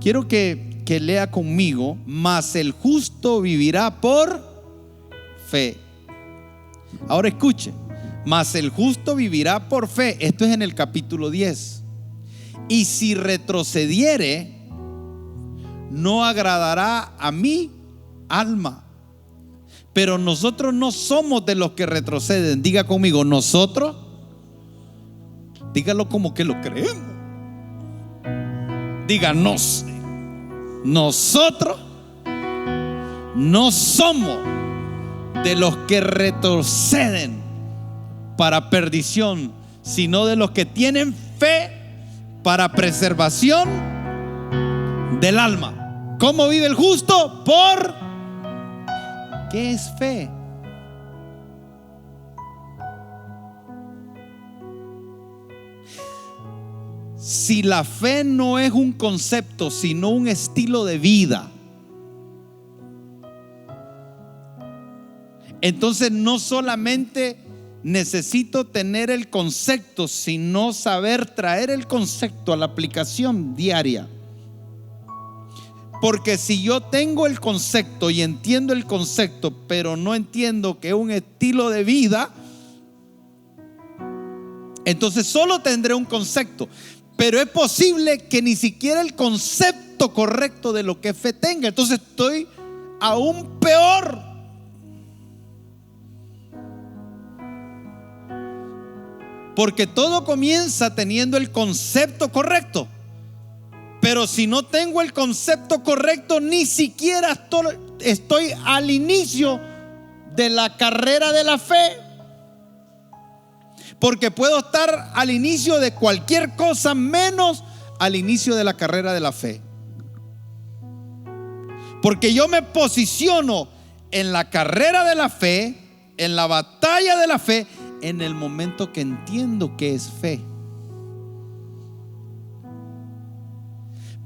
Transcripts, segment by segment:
Quiero que lea conmigo: mas el justo vivirá por fe. Ahora escuche: mas el justo vivirá por fe. Esto es en el capítulo 10. Y si retrocediere, no agradará a mi alma. Pero nosotros no somos de los que retroceden. Diga conmigo: nosotros. Dígalo como que lo creemos. Díganos: nosotros no somos de los que retroceden para perdición, sino de los que tienen fe para preservación del alma. ¿Cómo vive el justo? Por ¿qué es fe? Si la fe no es un concepto, sino un estilo de vida, entonces no solamente necesito tener el concepto, sino saber traer el concepto a la aplicación diaria. Porque si yo tengo el concepto y entiendo el concepto, pero no entiendo que es un estilo de vida, entonces solo tendré un concepto. Pero es posible que ni siquiera el concepto correcto de lo que es fe tenga. Entonces estoy aún peor. Porque todo comienza teniendo el concepto correcto. Pero si no tengo el concepto correcto, ni siquiera estoy al inicio de la carrera de la fe. Porque puedo estar al inicio de cualquier cosa menos al inicio de la carrera de la fe. Porque yo me posiciono en la carrera de la fe, en la batalla de la fe, en el momento que entiendo que es fe.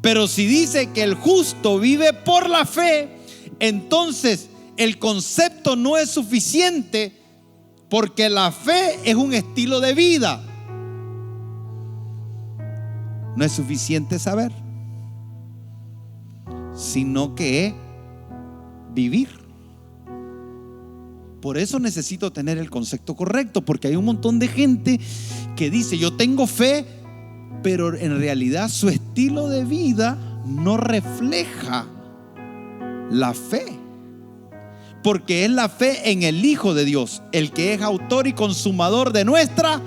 Pero si dice que el justo vive por la fe, entonces el concepto no es suficiente, porque la fe es un estilo de vida. No es suficiente saber, sino que es vivir. Por eso necesito tener el concepto correcto, porque hay un montón de gente que dice: yo tengo fe, pero en realidad su estilo de vida no refleja la fe. Porque es la fe en el Hijo de Dios, el que es autor y consumador de nuestra.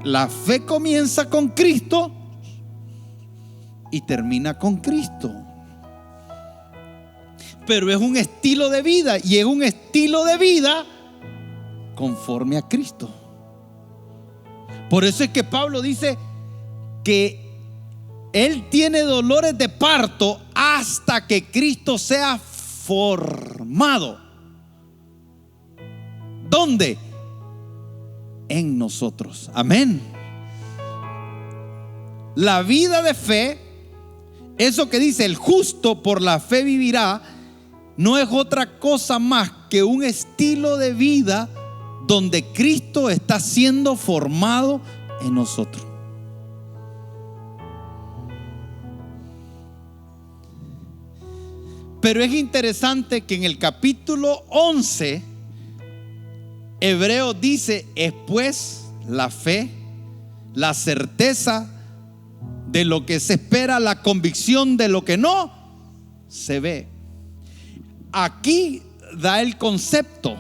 La fe comienza con Cristo y termina con Cristo. Pero es un estilo de vida, y es un estilo de vida conforme a Cristo. Por eso es que Pablo dice que él tiene dolores de parto hasta que Cristo sea formado. ¿Dónde? En nosotros. Amén. La vida de fe, eso que dice el justo por la fe vivirá, no es otra cosa más que un estilo de vida donde Cristo está siendo formado en nosotros. Pero es interesante que en el capítulo 11, Hebreos dice: es pues la fe, la certeza de lo que se espera, la convicción de lo que no se ve. Aquí da el concepto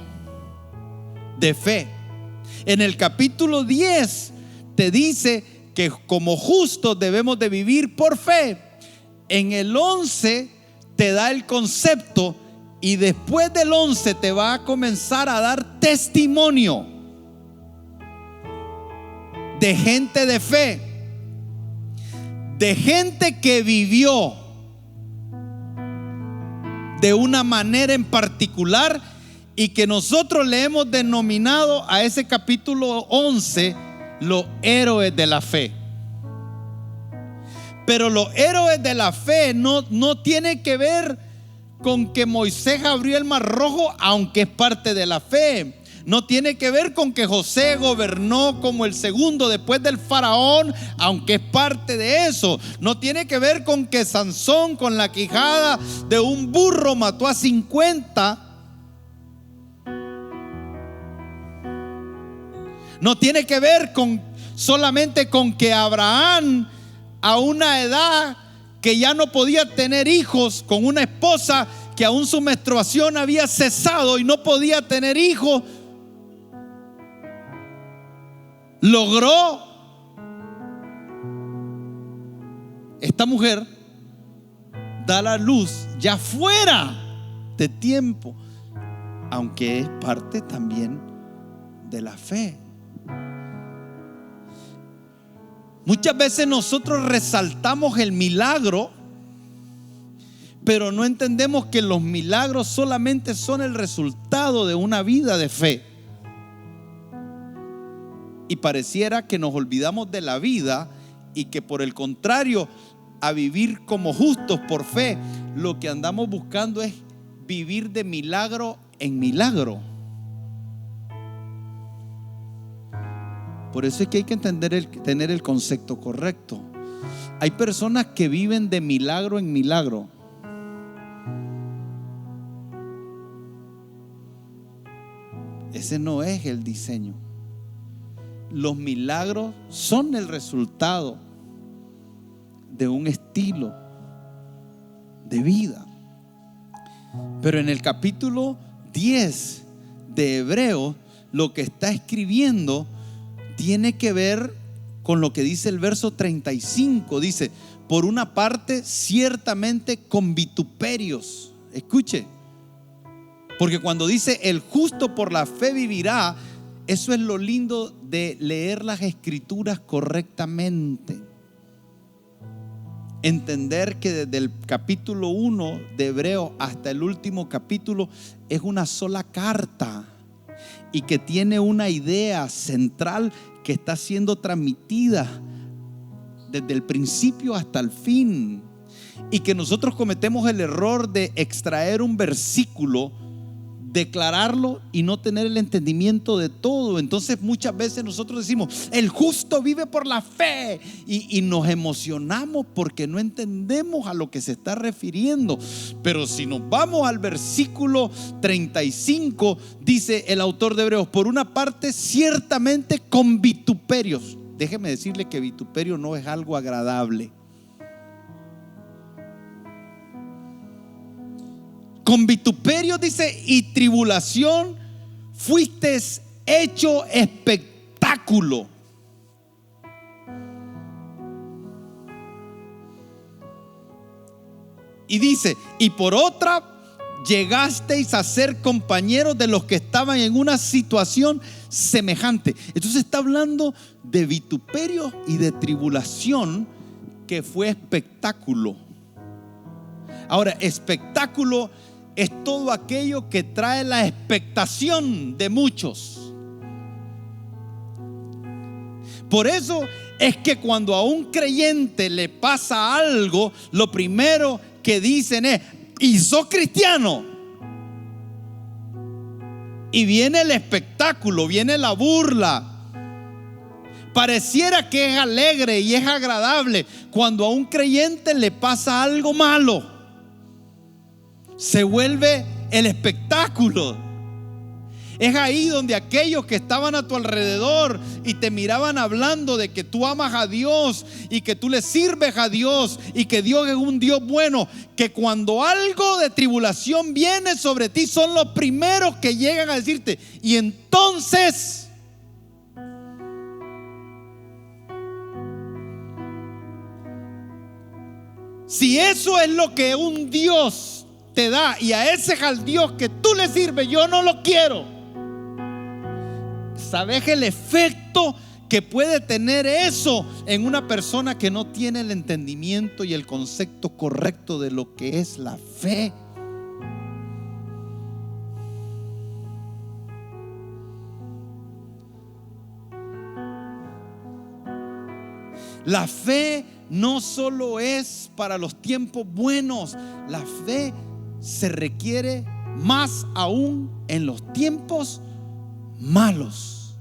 de fe. En el capítulo 10 te dice que como justos debemos de vivir por fe. En el 11 te da el concepto, y después del 11 te va a comenzar a dar testimonio de gente de fe, de gente que vivió de una manera en particular, y que nosotros le hemos denominado a ese capítulo 11 los héroes de la fe. Pero los héroes de la fe no tiene que ver con que Moisés abrió el mar rojo, aunque es parte de la fe. No tiene que ver con que José gobernó como el segundo después del faraón, aunque es parte de eso. No tiene que ver con que Sansón con la quijada de un burro mató a 50. No tiene que ver solamente con que Abraham, a una edad que ya no podía tener hijos, con una esposa que aún su menstruación había cesado y no podía tener hijos, logró esta mujer dar a luz ya fuera de tiempo, aunque es parte también de la fe. Muchas veces nosotros resaltamos el milagro, pero no entendemos que los milagros solamente son el resultado de una vida de fe. Y pareciera que nos olvidamos de la vida y que por el contrario, a vivir como justos por fe, lo que andamos buscando es vivir de milagro en milagro. Por eso es que hay que tener el concepto correcto. Hay personas que viven de milagro en milagro. Ese no es el diseño. Los milagros son el resultado de un estilo de vida. Pero en el capítulo 10 de Hebreos, lo que está escribiendo tiene que ver con lo que dice el verso 35. Dice: por una parte, ciertamente con vituperios. Escuche, porque cuando dice el justo por la fe vivirá, eso es lo lindo de leer las escrituras correctamente. Entender que desde el capítulo 1 de Hebreos hasta el último capítulo es una sola carta y que tiene una idea central que está siendo transmitida desde el principio hasta el fin, y que nosotros cometemos el error de extraer un versículo, declararlo y no tener el entendimiento de todo. Entonces muchas veces nosotros decimos: el justo vive por la fe, y nos emocionamos porque no entendemos a lo que se está refiriendo. Pero si nos vamos al versículo 35, dice el autor de Hebreos: por una parte, ciertamente con vituperios. Déjeme decirle que vituperio no es algo agradable. Con vituperio, dice, y tribulación fuiste hecho espectáculo. Y dice: y por otra, llegasteis a ser compañeros de los que estaban en una situación semejante. Entonces está hablando de vituperio y de tribulación, que fue espectáculo. Ahora, espectáculo es todo aquello que trae la expectación de muchos. Por eso es que cuando a un creyente le pasa algo, lo primero que dicen es: ¿y sos cristiano? Y viene el espectáculo, viene la burla. Pareciera que es alegre y es agradable cuando a un creyente le pasa algo malo. Se vuelve el espectáculo. Es ahí donde aquellos que estaban a tu alrededor y te miraban hablando de que tú amas a Dios y que tú le sirves a Dios y que Dios es un Dios bueno, que cuando algo de tribulación viene sobre ti, son los primeros que llegan a decirte: y entonces, si eso es lo que un Dios te da y a ese es al Dios que tú le sirves, yo no lo quiero. ¿Sabes el efecto que puede tener eso en una persona que no tiene el entendimiento y el concepto correcto de lo que es la fe? La fe no solo es para los tiempos buenos, la fe se requiere más aún en los tiempos malos.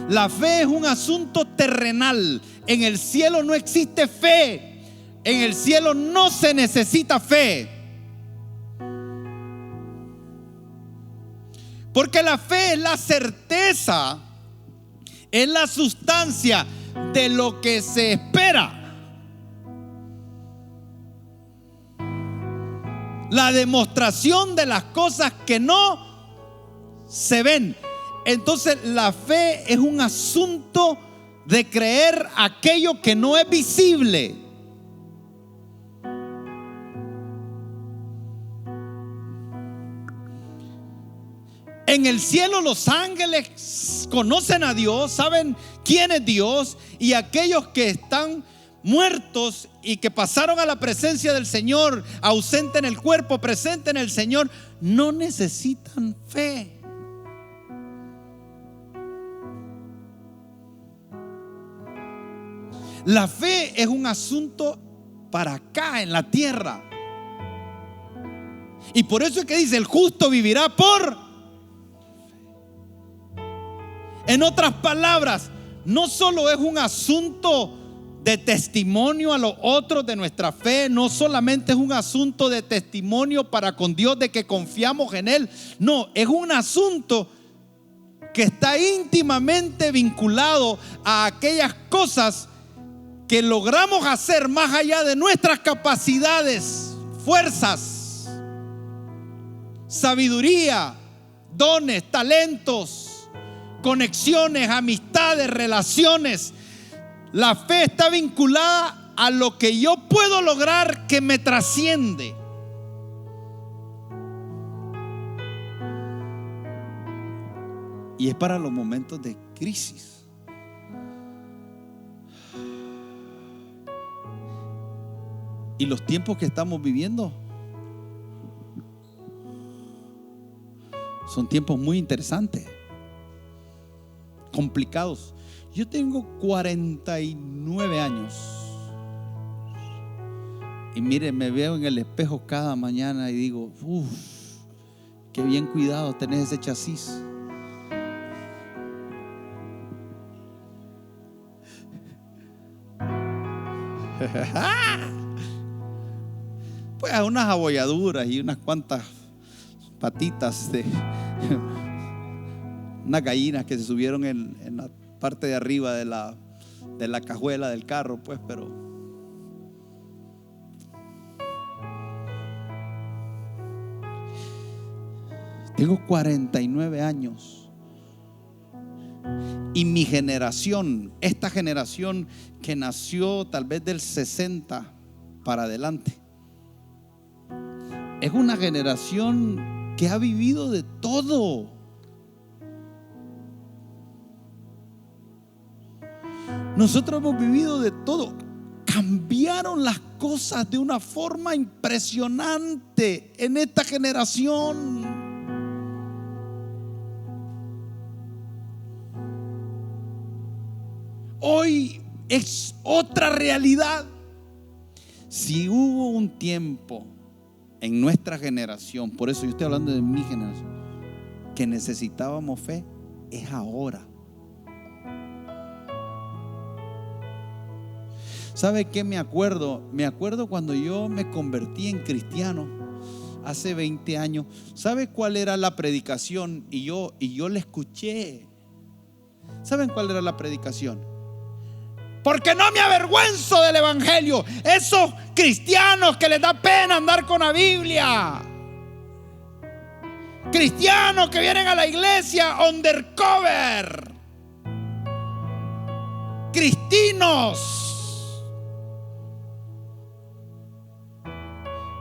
La fe es un asunto terrenal. En el cielo no existe fe. En el cielo no se necesita fe. Porque la fe es la certeza, es la sustancia de lo que se espera. La demostración de las cosas que no se ven. Entonces la fe es un asunto de creer aquello que no es visible. En el cielo los ángeles conocen a Dios, saben quién es Dios, y aquellos que están muertos y que pasaron a la presencia del Señor, ausente en el cuerpo, presente en el Señor, no necesitan fe. La fe es un asunto para acá en la tierra. Y por eso es que dice: el justo vivirá por. En otras palabras, no solo es un asunto de testimonio a los otros de nuestra fe, no solamente es un asunto de testimonio para con Dios de que confiamos en Él. No, es un asunto que está íntimamente vinculado a aquellas cosas que logramos hacer más allá de nuestras capacidades, fuerzas, sabiduría, dones, talentos, conexiones, amistades, relaciones. La fe está vinculada a lo que yo puedo lograr que me trasciende. Y es para los momentos de crisis. Y los tiempos que estamos viviendo son tiempos muy interesantes, complicados. Yo tengo 49 años y mire, me veo en el espejo cada mañana y digo: qué bien cuidado tenés ese chasis. Pues hay unas abolladuras y unas cuantas patitas de unas gallinas que se subieron en la parte de arriba de la cajuela del carro, pues, pero tengo 49 años y mi generación, esta generación que nació tal vez del 60 para adelante, es una generación que ha vivido de todo. Nosotros hemos vivido de todo. Cambiaron las cosas de una forma impresionante en esta generación. Hoy es otra realidad. Si hubo un tiempo en nuestra generación, por eso yo estoy hablando de mi generación, que necesitábamos fe, es ahora. ¿Sabe qué me acuerdo? Me acuerdo cuando yo me convertí en cristiano hace 20 años. ¿Sabe cuál era la predicación? Y yo la escuché. ¿Saben cuál era la predicación? Porque no me avergüenzo del evangelio. Esos cristianos que les da pena andar con la Biblia, cristianos que vienen a la iglesia undercover, cristinos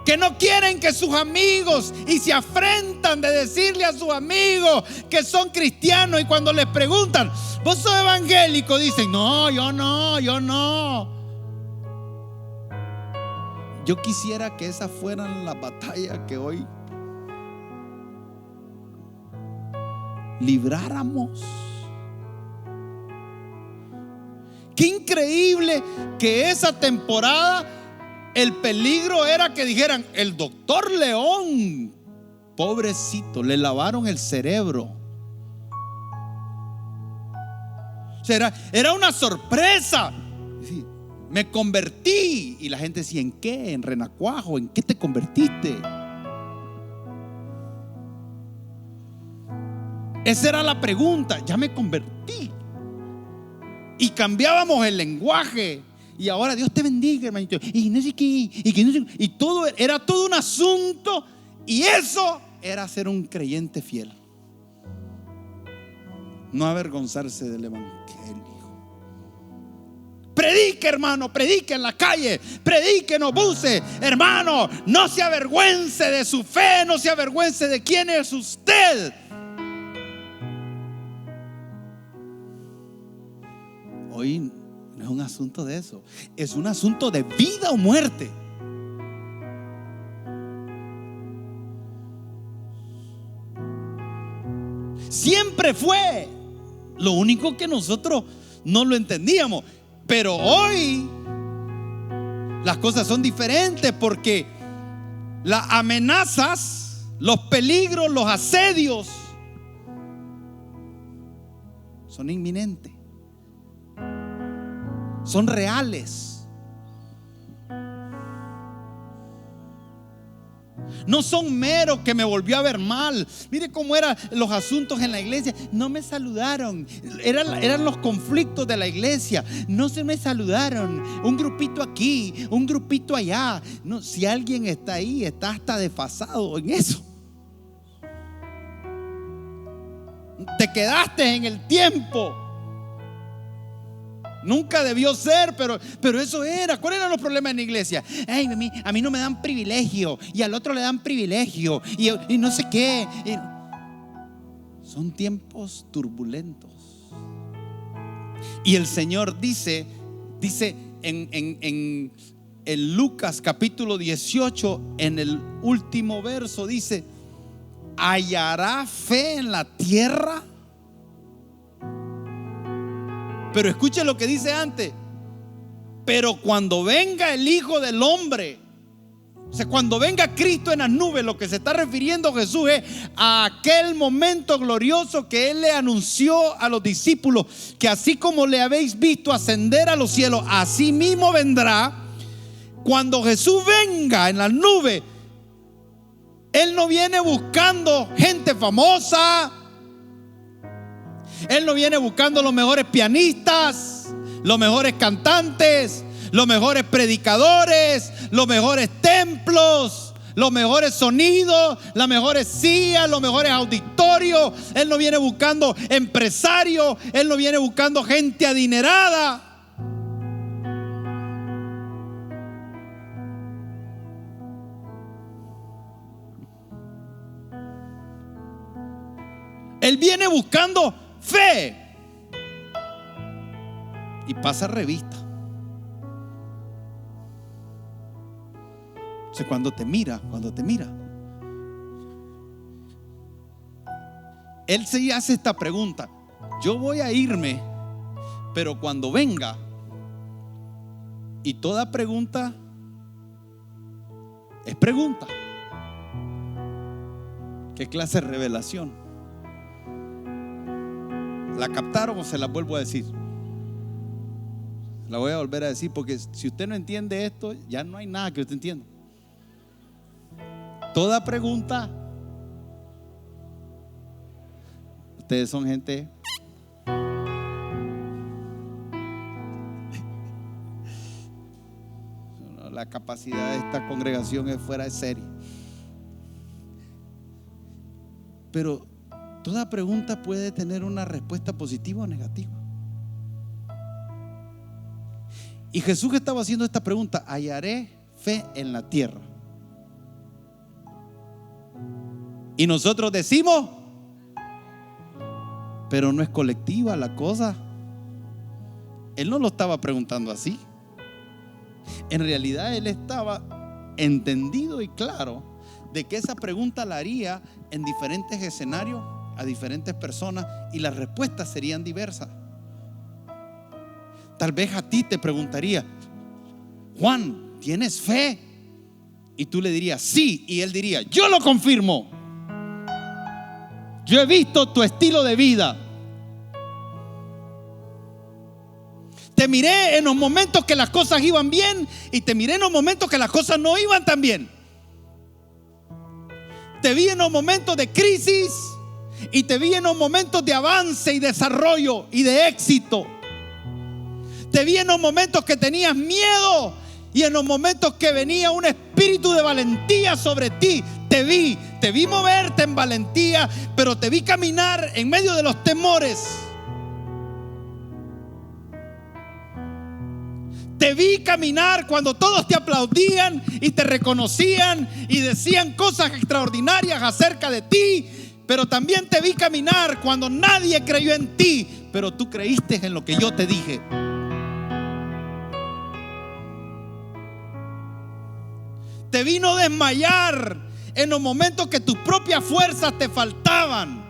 que no quieren que sus amigos, y se afrentan de decirle a sus amigos que son cristianos, y cuando les preguntan: ¿vos sos evangélico? Dicen: no, yo no. Yo quisiera que esas fueran las batallas que hoy libráramos. Qué increíble que esa temporada el peligro era que dijeran: el doctor León Pobrecito, le lavaron el cerebro. O sea, era una sorpresa. Sí, me convertí. Y la gente decía, ¿en qué? ¿En renacuajo? ¿En qué te convertiste? Esa era la pregunta. Ya me convertí. Y cambiábamos el lenguaje. Y ahora Dios te bendiga, hermanito. Y no sé qué. Y todo era todo un asunto. Y eso era ser un creyente fiel. No avergonzarse del evangelio. Predique, hermano, predique en la calle, predique en los buses, hermano, no se avergüence de su fe, no se avergüence de quién es usted. Hoy no es un asunto de eso, es un asunto de vida o muerte. Siempre fue. Lo único que nosotros no lo entendíamos. Pero hoy las cosas son diferentes, porque las amenazas, los peligros, los asedios son inminentes, son reales. No son meros que me volvió a ver mal. Mire cómo eran los asuntos en la iglesia. No me saludaron. Eran los conflictos de la iglesia. No se me saludaron. Un grupito aquí, un grupito allá. No, si alguien está ahí, está hasta desfasado en eso. Te quedaste en el tiempo. Nunca debió ser, pero eso era. ¿Cuáles eran los problemas en la iglesia? Ay, a mí no me dan privilegio, y al otro le dan privilegio, y no sé qué. Son tiempos turbulentos. Y el Señor dice en Lucas capítulo 18, en el último verso, dice: ¿hallará fe en la tierra? Pero escuche lo que dice antes: pero cuando venga el Hijo del Hombre, o sea, cuando venga Cristo en las nubes, lo que se está refiriendo Jesús es a aquel momento glorioso que Él le anunció a los discípulos, que así como le habéis visto ascender a los cielos, así mismo vendrá. Cuando Jesús venga en las nubes, Él no viene buscando gente famosa. Él no viene buscando los mejores pianistas, los mejores cantantes, los mejores predicadores, los mejores templos, los mejores sonidos, las mejores sillas, los mejores auditorios. Él no viene buscando empresarios. Él no viene buscando gente adinerada. Él viene buscando fe. Y pasa revista. O sea, cuando te mira, Él se hace esta pregunta: yo voy a irme, pero cuando venga. Y toda pregunta es pregunta. ¿Qué clase de revelación? ¿La captaron o se la vuelvo a decir? La voy a volver a decir, porque si usted no entiende esto, ya no hay nada que usted entienda. Toda pregunta. Ustedes son gente. La capacidad de esta congregación es fuera de serie. Pero toda pregunta puede tener una respuesta positiva o negativa. Y Jesús estaba haciendo esta pregunta: ¿hallaré fe en la tierra? Y nosotros decimos, pero no es colectiva la cosa. Él no lo estaba preguntando así. En realidad Él estaba entendido y claro de que esa pregunta la haría en diferentes escenarios a diferentes personas, y las respuestas serían diversas. Tal vez a ti te preguntaría: Juan, ¿tienes fe? Y tú le dirías sí, y él diría: yo lo confirmo. Yo he visto tu estilo de vida. Te miré en los momentos que las cosas iban bien y te miré en los momentos que las cosas no iban tan bien. Te vi en los momentos de crisis y te vi en los momentos de avance y desarrollo y de éxito. Te vi en los momentos que tenías miedo y en los momentos que venía un espíritu de valentía sobre ti. Te vi moverte en valentía, pero te vi caminar en medio de los temores. Te vi caminar cuando todos te aplaudían y te reconocían y decían cosas extraordinarias acerca de ti. Pero también te vi caminar cuando nadie creyó en ti, pero tú creíste en lo que yo te dije. Te vi no desmayar en los momentos que tus propias fuerzas te faltaban.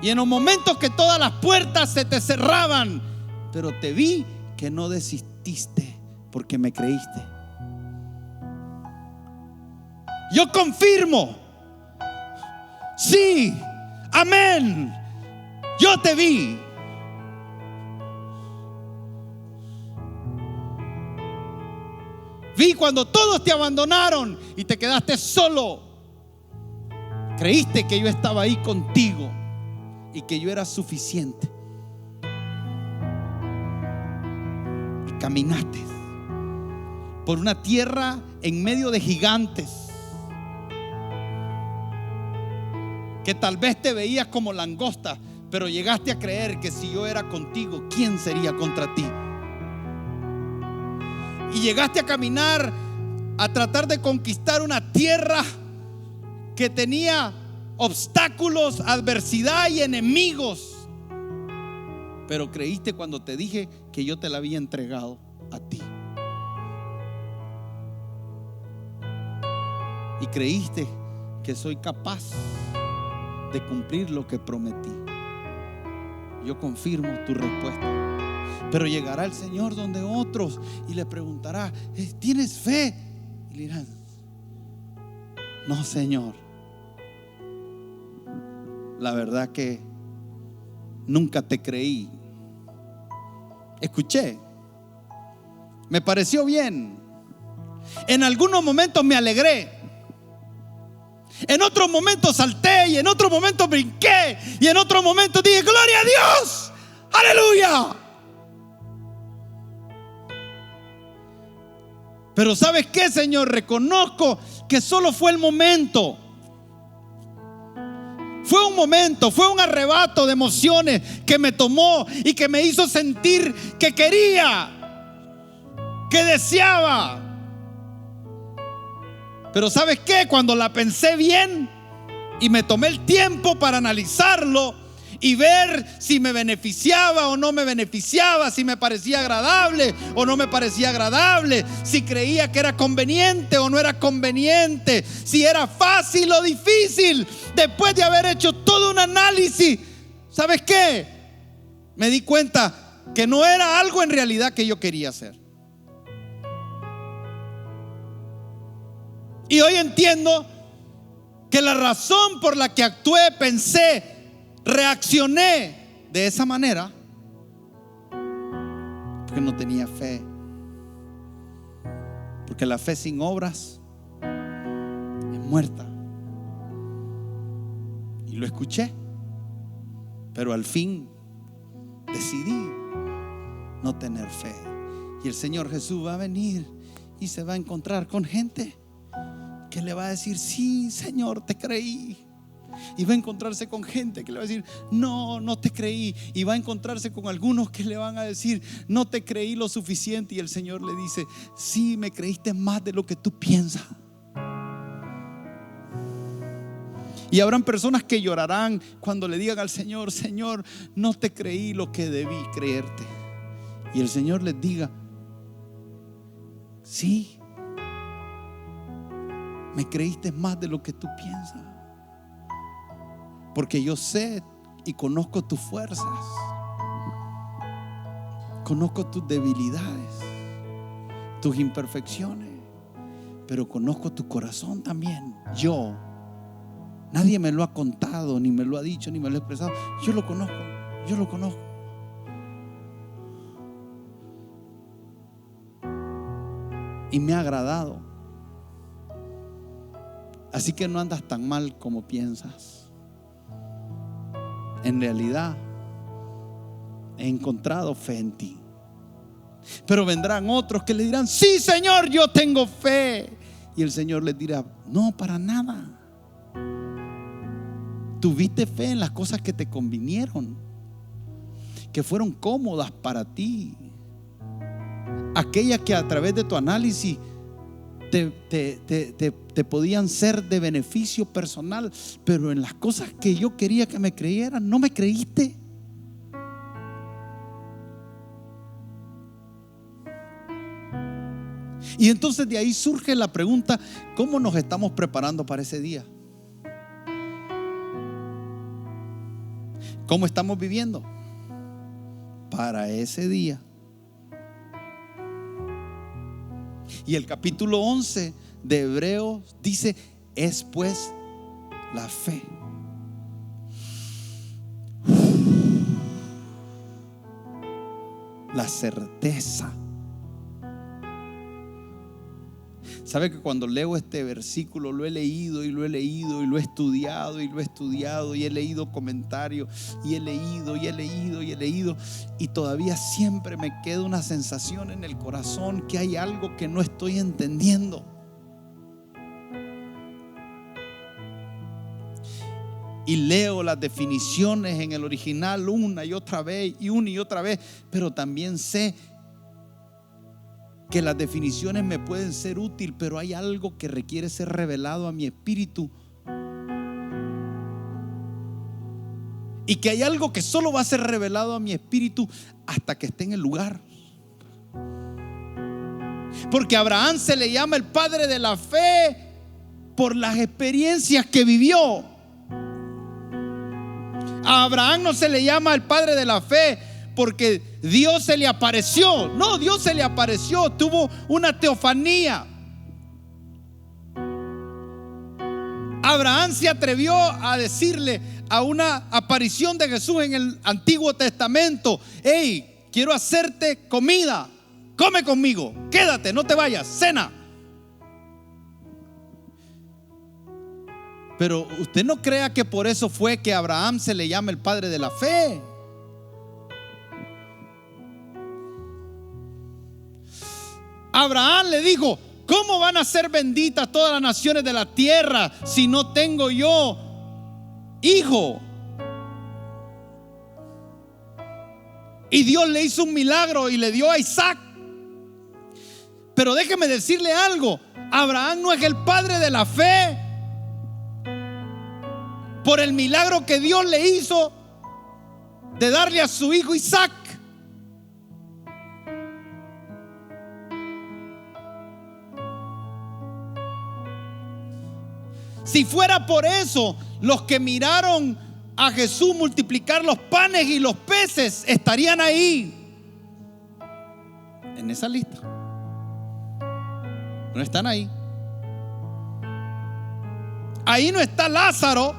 Y en los momentos que todas las puertas se te cerraban, pero te vi que no desististe porque me creíste. Yo confirmo, sí, amén, yo te vi. Vi cuando todos te abandonaron y te quedaste solo. Creíste que yo estaba ahí contigo y que yo era suficiente. Y caminaste por una tierra en medio de gigantes, que tal vez te veías como langosta, pero llegaste a creer que si yo era contigo, ¿quién sería contra ti? Y llegaste a caminar, a tratar de conquistar una tierra que tenía obstáculos, adversidad y enemigos. Pero creíste cuando te dije que yo te la había entregado a ti. Y creíste que soy capaz de cumplir lo que prometí. Yo confirmo tu respuesta. Pero llegará el Señor donde otros y le preguntará: ¿tienes fe? Y le dirán: no, Señor, la verdad que nunca te creí. Escuché, me pareció bien, en algunos momentos me alegré, en otros momentos salté y en otros momentos brinqué y en otros momentos dije: gloria a Dios, aleluya. Pero ¿sabes qué, Señor? Reconozco que solo fue el momento. Fue un momento, fue un arrebato de emociones que me tomó y que me hizo sentir que quería, que deseaba. Pero ¿sabes qué? Cuando la pensé bien y me tomé el tiempo para analizarlo y ver si me beneficiaba o no me beneficiaba, si me parecía agradable o no me parecía agradable, si creía que era conveniente o no era conveniente, si era fácil o difícil. Después de haber hecho todo un análisis, ¿sabes qué? Me di cuenta que no era algo en realidad que yo quería hacer. Y hoy entiendo que la razón por la que actué, pensé, reaccioné de esa manera, porque no tenía fe. Porque la fe sin obras es muerta. Y lo escuché, pero al fin decidí no tener fe. Y el Señor Jesús va a venir y se va a encontrar con gente que le va a decir: sí, Señor, te creí. Y va a encontrarse con gente que le va a decir: no, no te creí. Y va a encontrarse con algunos que le van a decir: no te creí lo suficiente. Y el Señor le dice: sí, me creíste más de lo que tú piensas. Y habrán personas que llorarán cuando le digan al Señor: Señor, no te creí lo que debí creerte. Y el Señor les diga: sí, me creíste más de lo que tú piensas. Porque yo sé y conozco tus fuerzas, conozco tus debilidades, tus imperfecciones. pero conozco tu corazón también. Nadie me lo ha contado, ni me lo ha dicho, ni me lo ha expresado. Yo lo conozco. Y me ha agradado. Así que no andas tan mal como piensas. En realidad, he encontrado fe en ti. Pero vendrán otros que le dirán: sí, Señor, yo tengo fe. Y el Señor les dirá: no, para nada. Tuviste fe en las cosas que te convinieron, que fueron cómodas para ti, aquellas que a través de tu análisis te podían ser de beneficio personal. Pero en las cosas que yo quería que me creyeran, no me creíste. Y entonces de ahí surge la pregunta: ¿cómo nos estamos preparando para ese día? ¿Cómo estamos viviendo para ese día? Y el capítulo 11 de Hebreos dice: es pues la fe. La certeza. ¿Sabe que cuando leo este versículo lo he leído y lo he leído y lo he estudiado y lo he estudiado y he leído comentarios y he leído y he leído y he leído, y todavía siempre me queda una sensación en el corazón que hay algo que no estoy entendiendo? Y leo las definiciones en el original una y otra vez y una y otra vez, pero también sé que las definiciones me pueden ser útiles, pero hay algo que requiere ser revelado a mi espíritu, y que hay algo que solo va a ser revelado a mi espíritu hasta que esté en el lugar. Porque a Abraham se le llama el padre de la fe por las experiencias que vivió. A Abraham no se le llama el padre de la fe porque Dios se le apareció. No, Dios se le apareció, tuvo una teofanía. Abraham se atrevió a decirle a una aparición de Jesús en el Antiguo Testamento: hey, quiero hacerte comida, come conmigo, quédate, no te vayas, cena. Pero usted no crea que por eso fue que a Abraham se le llama el padre de la fe. Abraham le dijo: ¿cómo van a ser benditas todas las naciones de la tierra si no tengo yo hijo? Y Dios le hizo un milagro y le dio a Isaac. Pero déjeme decirle algo: Abraham no es el padre de la fe por el milagro que Dios le hizo de darle a su hijo Isaac. Si fuera por eso, los que miraron a Jesús multiplicar los panes y los peces estarían ahí, en esa lista. No están ahí. Ahí no está Lázaro.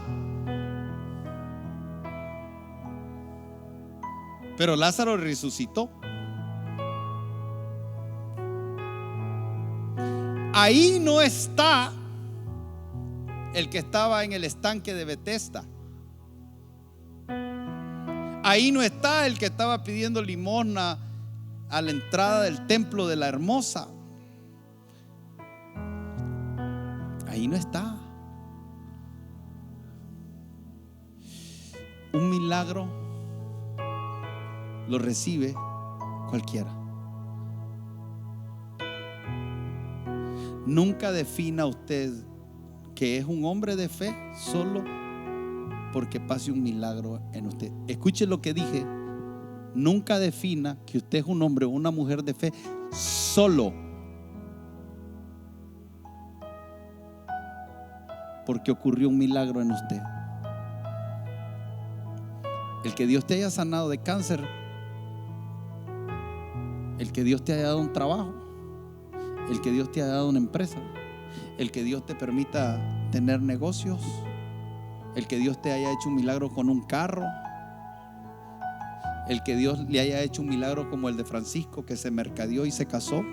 Pero Lázaro resucitó. Ahí no está el que estaba en el estanque de Betesda. Ahí no está el que estaba pidiendo limosna a la entrada del templo de la Hermosa. Ahí no está. Un milagro lo recibe cualquiera. Nunca defina usted que es un hombre de fe solo porque pase un milagro en usted. Escuche lo que dije: nunca defina que usted es un hombre o una mujer de fe solo porque ocurrió un milagro en usted. El que Dios te haya sanado de cáncer, el que Dios te haya dado un trabajo, el que Dios te haya dado una empresa, El que Dios te permita tener negocios, el que Dios te haya hecho un milagro con un carro, el que Dios le haya hecho un milagro como el de Francisco, que se mercadeó y se casó.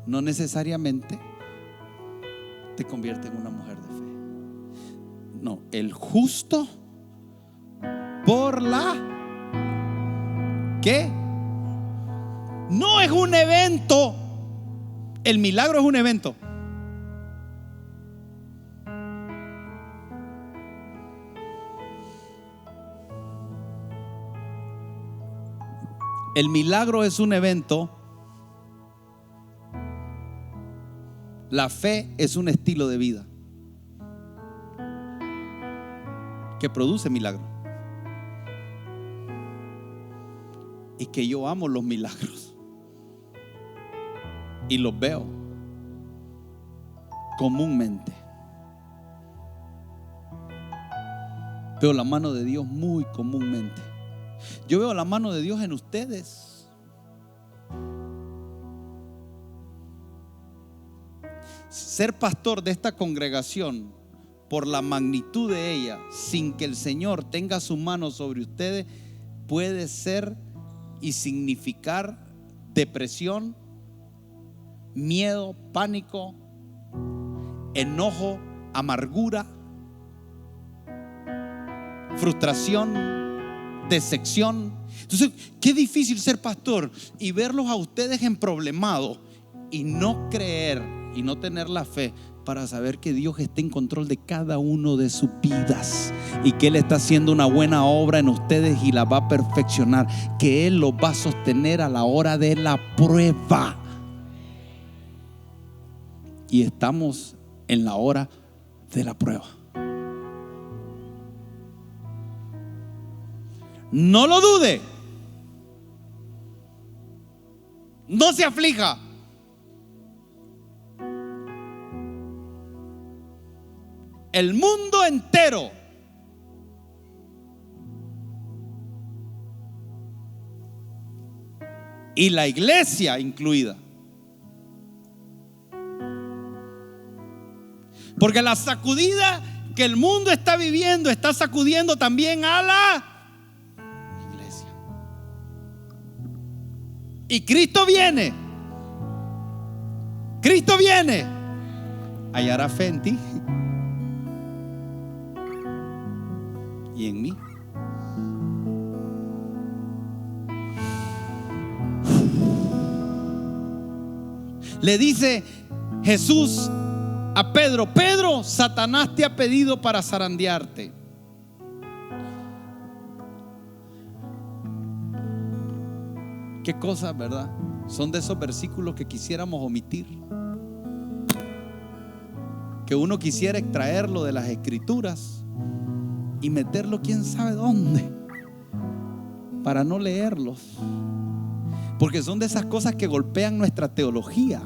No necesariamente te convierte en una mujer de fe. No, el justo por la ¿qué? No es un evento. El milagro es un evento. El milagro es un evento. La fe es un estilo de vida que produce milagros. Y que yo amo los milagros y los veo comúnmente. Veo la mano de Dios muy comúnmente. Yo veo la mano de Dios en ustedes. Ser pastor de esta congregación, por la magnitud de ella, sin que el Señor tenga su mano sobre ustedes, puede ser y significar depresión, miedo, pánico, enojo, amargura, frustración, decepción. Entonces, qué difícil ser pastor y verlos a ustedes emproblemados y no creer y no tener la fe para saber que Dios está en control de cada uno de sus vidas y que Él está haciendo una buena obra en ustedes y la va a perfeccionar, que Él los va a sostener a la hora de la prueba. Y estamos en la hora de la prueba. No lo dude. No se aflija. El mundo entero y la iglesia incluida. Porque la sacudida que el mundo está viviendo está sacudiendo también a la iglesia. Y Cristo viene. Cristo viene. Hallará fe en ti y en mí. Le dice Jesús a Pedro: Pedro, Satanás te ha pedido para zarandearte. Qué cosas, ¿verdad? Son de esos versículos que quisiéramos omitir, que uno quisiera extraerlo de las escrituras y meterlo quién sabe dónde para no leerlos, porque son de esas cosas que golpean nuestra teología.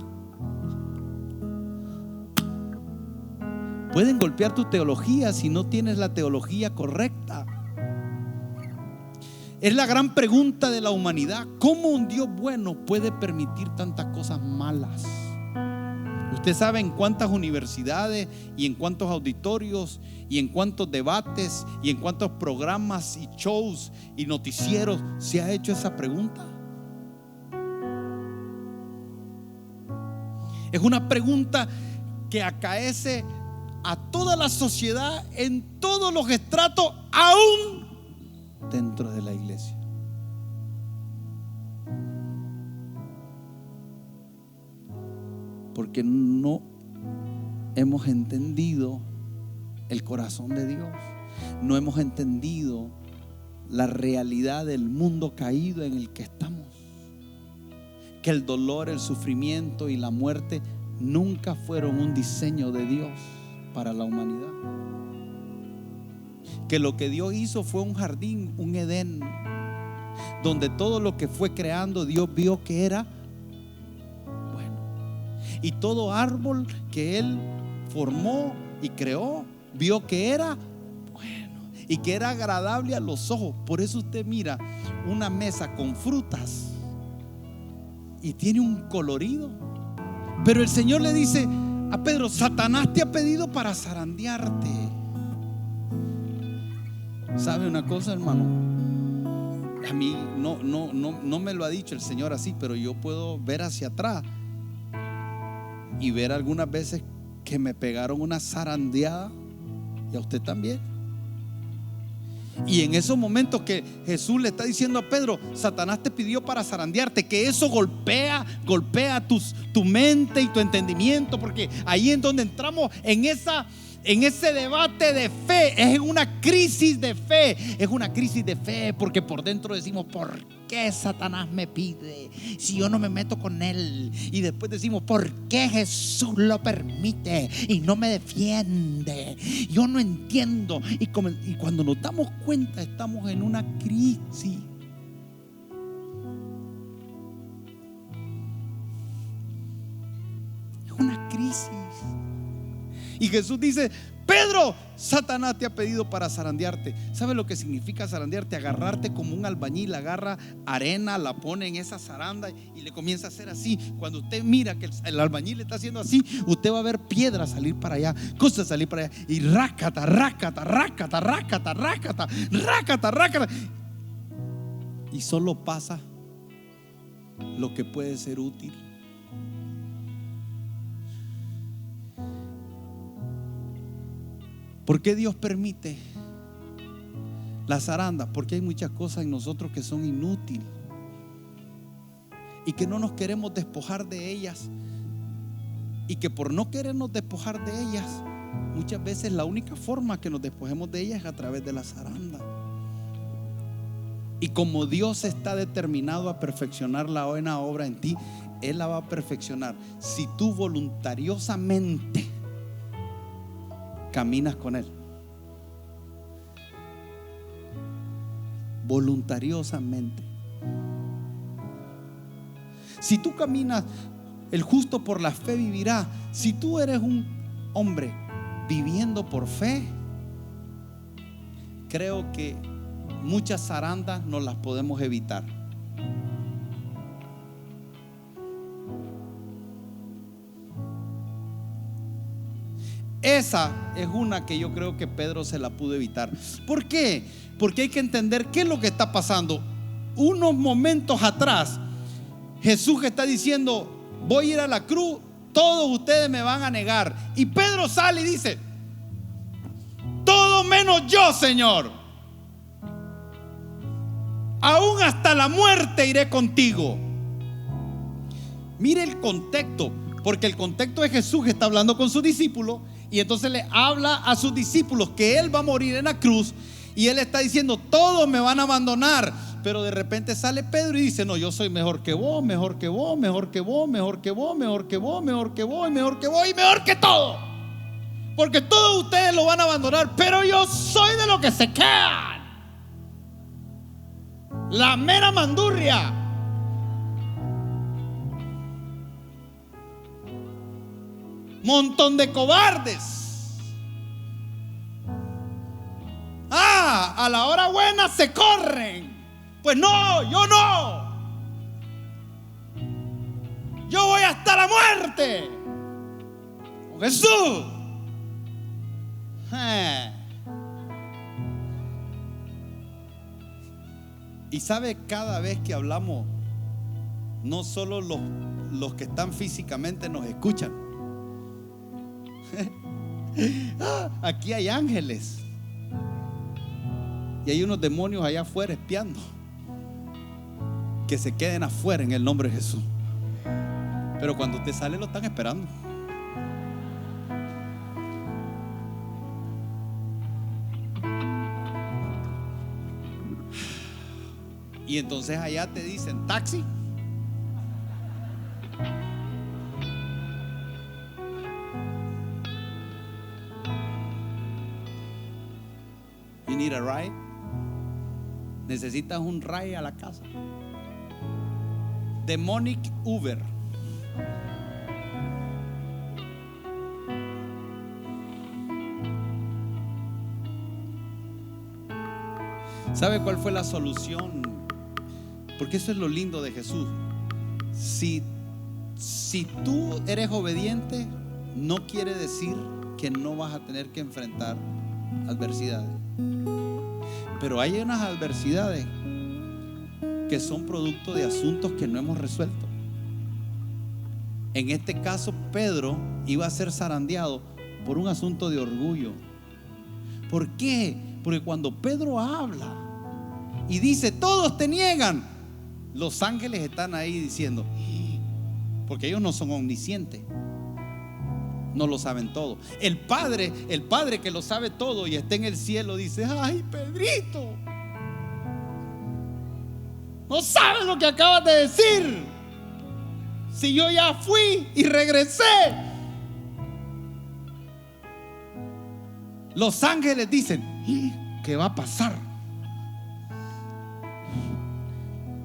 Pueden golpear tu teología si no tienes la teología correcta. Es la gran pregunta de la humanidad: ¿cómo un Dios bueno puede permitir tantas cosas malas? Usted sabe en cuántas universidades y en cuántos auditorios y en cuántos debates y en cuántos programas y shows y noticieros se ha hecho esa pregunta. Es una pregunta que acaece a toda la sociedad en todos los estratos, aún dentro de la iglesia. Porque no hemos entendido el corazón de Dios. No hemos entendido la realidad del mundo caído en el que estamos. Que el dolor, el sufrimiento y la muerte nunca fueron un diseño de Dios para la humanidad. Que lo que Dios hizo fue un jardín, un Edén, donde todo lo que fue creando Dios vio que era bueno. Y todo árbol que Él formó y creó, vio que era bueno y que era agradable a los ojos. Por eso usted mira una mesa con frutas y tiene un colorido. Pero el Señor le dice a Pedro: Satanás te ha pedido para zarandearte. ¿Sabe una cosa, hermano? A mí no me lo ha dicho el Señor así, pero yo puedo ver hacia atrás y ver algunas veces que me pegaron una zarandeada, y a usted también. Y en esos momentos que Jesús le está diciendo a Pedro: Satanás te pidió para zarandearte, que eso golpea tu mente y tu entendimiento, porque ahí es donde entramos en ese debate de fe. Es una crisis de fe. Es una crisis de fe porque por dentro decimos: ¿por qué Satanás me pide si yo no me meto con él? Y después decimos: ¿por qué Jesús lo permite y no me defiende? Yo no entiendo. Y cuando nos damos cuenta, estamos en una crisis. Es una crisis. Y Jesús dice: Pedro, Satanás te ha pedido para zarandearte. ¿Sabe lo que significa zarandearte? Agarrarte como un albañil agarra arena, la pone en esa zaranda y le comienza a hacer así. Cuando usted mira que el albañil le está haciendo así, usted va a ver piedras salir para allá, cosas salir para allá, y rácata, rácata, rácata, rácata, rácata, rácata, rácata. Y solo pasa lo que puede ser útil. ¿Por qué Dios permite la zaranda? Porque hay muchas cosas en nosotros que son inútiles y que no nos queremos despojar de ellas, y que por no querernos despojar de ellas, muchas veces la única forma que nos despojemos de ellas es a través de la zaranda. Y como Dios está determinado a perfeccionar la buena obra en ti, Él la va a perfeccionar si tú voluntariosamente caminas con Él. Voluntariosamente. Si tú caminas, el justo por la fe vivirá. Si tú eres un hombre viviendo por fe, creo que muchas zarandas nos las podemos evitar. Esa es una que yo creo que Pedro se la pudo evitar. ¿Por qué? Porque hay que entender qué es lo que está pasando. Unos momentos atrás, Jesús está diciendo: voy a ir a la cruz, todos ustedes me van a negar. Y Pedro sale y dice: todo menos yo, Señor. Aún hasta la muerte iré contigo. Mire el contexto, porque el contexto de Jesús que está hablando con sus discípulos, y entonces le habla a sus discípulos que Él va a morir en la cruz, y Él está diciendo: todos me van a abandonar. Pero de repente sale Pedro y dice: no, yo soy mejor que vos, mejor que vos, mejor que vos, mejor que vos, mejor que vos, mejor que vos, y mejor que vos, y mejor que todo. Porque todos ustedes lo van a abandonar, pero yo soy de los que se quedan. La mera mandurria. Montón de cobardes. A la hora buena se corren. Pues no, yo no. Yo voy hasta la muerte con Jesús. Y sabe, cada vez que hablamos, no solo los que están físicamente nos escuchan. Aquí hay ángeles y hay unos demonios allá afuera espiando. Que se queden afuera en el nombre de Jesús. Pero cuando usted sale, lo están esperando. Y entonces allá te dicen: taxi. You need a ride. Necesitas un ride a la casa. Demonic Uber. ¿Sabe cuál fue la solución? Porque eso es lo lindo de Jesús. Si tú eres obediente, no quiere decir que no vas a tener que enfrentar adversidades. Pero hay unas adversidades que son producto de asuntos que no hemos resuelto. En este caso, Pedro iba a ser zarandeado por un asunto de orgullo. ¿Por qué? Porque cuando Pedro habla y dice, todos te niegan, los ángeles están ahí diciendo, porque ellos no son omniscientes, no lo saben todo. El Padre que lo sabe todo y está en el cielo dice, ay, Pedrito, no sabes lo que acabas de decir. Si yo ya fui y regresé. Los ángeles dicen, ¿qué va a pasar?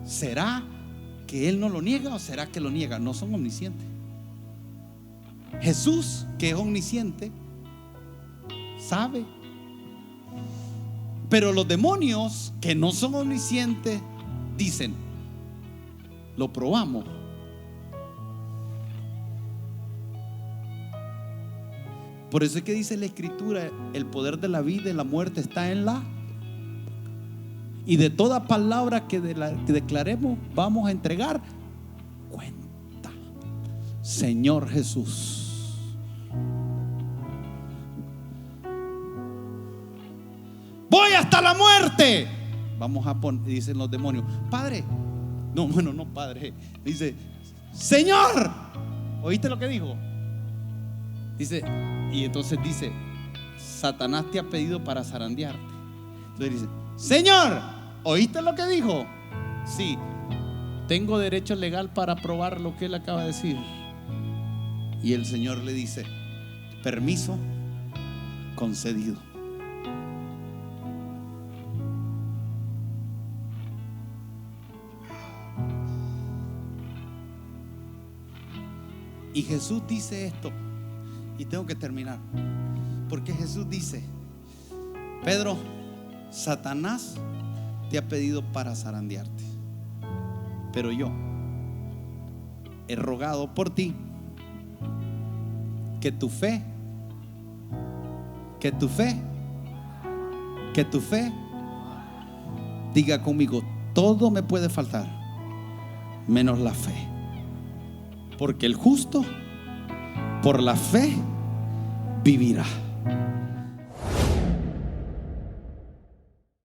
¿Será que él no lo niega o será que lo niega? No son omniscientes. Jesús, que es omnisciente, sabe. Pero los demonios, que no son omniscientes, dicen, lo probamos. Por eso es que dice la Escritura, el poder de la vida y la muerte está en la. Y de toda palabra que declaremos, vamos a entregar cuenta. Señor Jesús, voy hasta la muerte. Vamos a poner, dicen los demonios, Padre. No, bueno, no, Padre. Dice, Señor. ¿Oíste lo que dijo? Dice, y entonces dice, Satanás te ha pedido para zarandearte. Entonces dice, Señor, ¿oíste lo que dijo? Sí, tengo derecho legal para probar lo que él acaba de decir. Y el Señor le dice, permiso concedido. Y Jesús dice esto. Y tengo que terminar, porque Jesús dice, Pedro, Satanás te ha pedido para zarandearte, pero yo he rogado por ti que tu fe diga conmigo, todo me puede faltar menos la fe, porque el justo por la fe vivirá.